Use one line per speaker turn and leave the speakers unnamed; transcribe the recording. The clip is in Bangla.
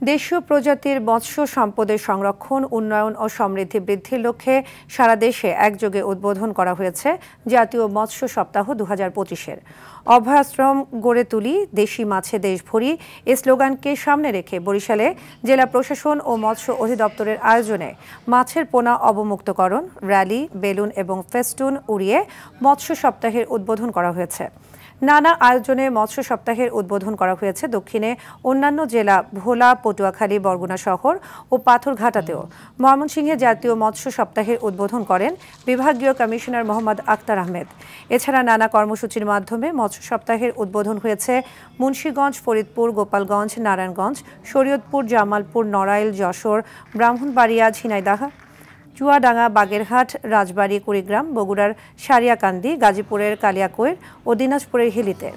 দেশীয় প্রজাতির মৎস্য সম্পদের সংরক্ষণ, উন্নয়ন ও সমৃদ্ধি বৃদ্ধির লক্ষ্যে সারা দেশে একযোগে উদ্বোধন করা হয়েছে জাতীয় মৎস্য সপ্তাহ 2025-এর। অভয়াশ্রম গড়ে তুলি, দেশি মাছে দেশ ভরি এ স্লোগানকে সামনে রেখে বরিশালে জেলা প্রশাসন ও মৎস্য অধিদপ্তরের আয়োজনে মাছের পোনা অবমুক্তকরণ, র্যালি, বেলুন এবং ফেস্টুন উড়িয়ে মৎস্য সপ্তাহের উদ্বোধন করা হয়েছে। নানা আয়োজনে মৎস্য সপ্তাহের উদ্বোধন করা হয়েছে দক্ষিণে অন্যান্য জেলা ভোলা, পটুয়াখালী, বরগুনা শহর ও পাথরঘাটাতেও। ময়মনসিংহে জাতীয় মৎস্য সপ্তাহের উদ্বোধন করেন বিভাগীয় কমিশনার মোহাম্মদ আক্তার আহমেদ। এছাড়া নানা কর্মসূচির মাধ্যমে মৎস্য সপ্তাহের উদ্বোধন হয়েছে মুন্সিগঞ্জ, ফরিদপুর, গোপালগঞ্জ, নারায়ণগঞ্জ, শরীয়তপুর, জামালপুর, নড়াইল, যশোর, ব্রাহ্মণবাড়িয়া, ঝিনাইদহ, চুয়াডাঙ্গা, বাগেরহাট, রাজবাড়ী, কুড়িগ্রাম, বগুড়ার সারিয়াকান্দি, গাজীপুরের কালিয়াকৈর ও দিনাজপুরের হিলিতে।